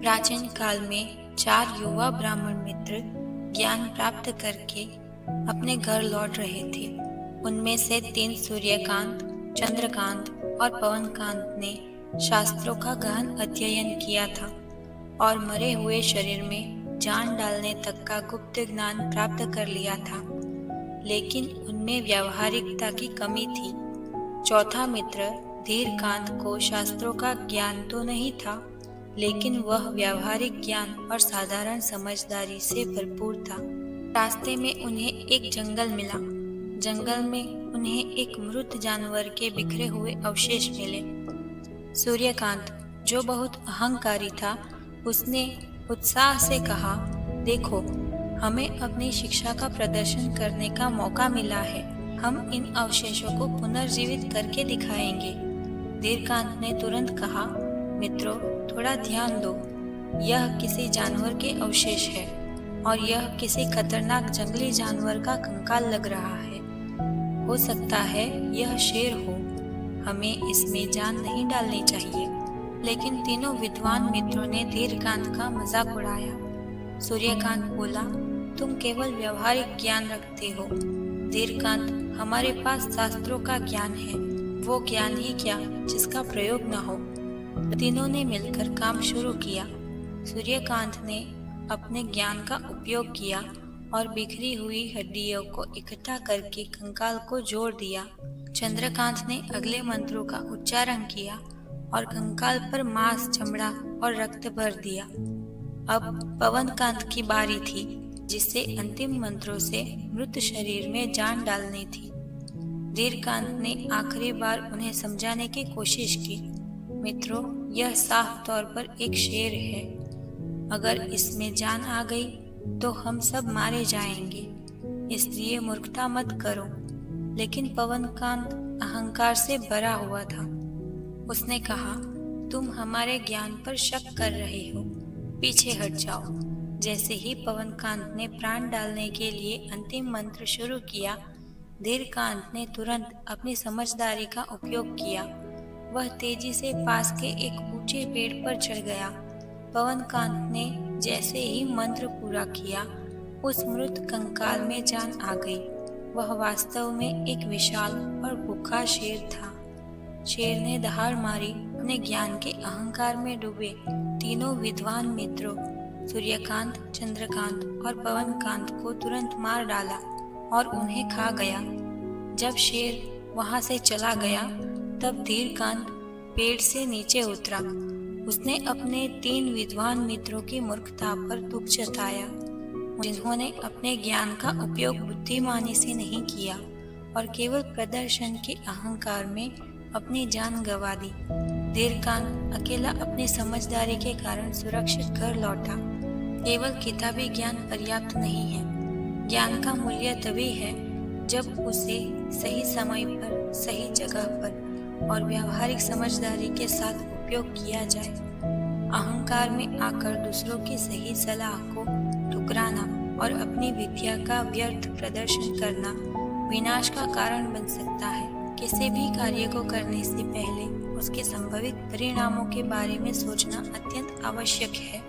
प्राचीन काल में 4 युवा ब्राह्मण मित्र ज्ञान प्राप्त करके अपने घर लौट रहे थे। उनमें से 3 सूर्यकांत, चंद्रकांत और पवनकांत ने शास्त्रों का गहन अध्ययन किया था और मरे हुए शरीर में जान डालने तक का गुप्त ज्ञान प्राप्त कर लिया था, लेकिन उनमें व्यावहारिकता की कमी थी। चौथा मित्र धीरकांत को शास्त्रों का ज्ञान तो नहीं था, लेकिन वह व्यावहारिक ज्ञान और साधारण समझदारी से भरपूर था। रास्ते में उन्हें एक जंगल मिला। जंगल में उन्हें एक मृत जानवर के बिखरे हुए अवशेष मिले। सूर्यकांत, जो बहुत अहंकारी था, उसने उत्साह से कहा, देखो, हमें अपनी शिक्षा का प्रदर्शन करने का मौका मिला है। हम इन अवशेषों को पुनर्जीवित करके दिखाएंगे। धीरकांत ने तुरंत कहा, मित्रों, थोड़ा ध्यान दो। यह किसी जानवर के अवशेष है और यह किसी खतरनाक जंगली जानवर का कंकाल लग रहा है। हो सकता है यह शेर हो। हमें इसमें जान नहीं डालनी चाहिए। लेकिन तीनों विद्वान मित्रों ने धीरकांत का मजाक उड़ाया। सूर्यकांत बोला, तुम केवल व्यावहारिक ज्ञान रखते हो। धीरकांत, हमारे पास शास्त्रों का ज्ञान है, वो ज्ञान ही क्या जिसका प्रयोग न हो। तीनों ने मिलकर काम शुरू किया। सूर्यकांत ने अपने ज्ञान का उपयोग किया और बिखरी हुई हड्डियों को इकट्ठा करके कंकाल को जोड़ दिया। चंद्रकांत ने अगले मंत्रों का उच्चारण किया और कंकाल पर मांस, चमड़ा और रक्त भर दिया। अब पवनकांत की बारी थी, जिसे अंतिम मंत्रों से मृत शरीर में जान डालनी थी। धीरकांत ने आखिरी बार उन्हें समझाने की कोशिश की, मित्रों, यह साफ तौर पर एक शेर है। अगर इसमें जान आ गई तो हम सब मारे जाएंगे, इसलिए मूर्खता मत करो। लेकिन पवनकांत अहंकार से भरा हुआ था। उसने कहा, तुम हमारे ज्ञान पर शक कर रहे हो, पीछे हट जाओ। जैसे ही पवनकांत ने प्राण डालने के लिए अंतिम मंत्र शुरू किया, धीरकांत ने तुरंत अपनी समझदारी का उपयोग किया। वह तेजी से पास के एक ऊंचे पेड़ पर चढ़ गया। पवनकांत ने जैसे ही मंत्र पूरा किया, उस मृत कंकाल में जान आ गई। वह वास्तव में एक विशाल और भूखा शेर था। शेर ने दहाड़ मारी। अपने ज्ञान के अहंकार में डूबे तीनों विद्वान मित्रों सूर्यकांत, चंद्रकांत और पवनकांत को तुरंत मार डाला और उन्हें खा गया। जब शेर वहां से चला गया, तब धीरकांत पेड़ से नीचे उतरा। उसने अपने 3 विद्वान मित्रों की मूर्खता पर दुख जताया, जिन्होंने अपने ज्ञान का उपयोग बुद्धिमानी से नहीं किया और केवल प्रदर्शन के अहंकार में अपनी जान गंवा दी। धीरकांत अकेला अपनी समझदारी के कारण सुरक्षित घर लौटा। केवल किताबी ज्ञान पर्याप्त नहीं है। ज्ञान का मूल्य तभी है जब उसे सही समय पर, सही जगह पर और व्यावहारिक समझदारी के साथ उपयोग किया जाए। अहंकार में आकर दूसरों की सही सलाह को ठुकराना और अपनी विद्या का व्यर्थ प्रदर्शन करना विनाश का कारण बन सकता है। किसी भी कार्य को करने से पहले उसके संभावित परिणामों के बारे में सोचना अत्यंत आवश्यक है।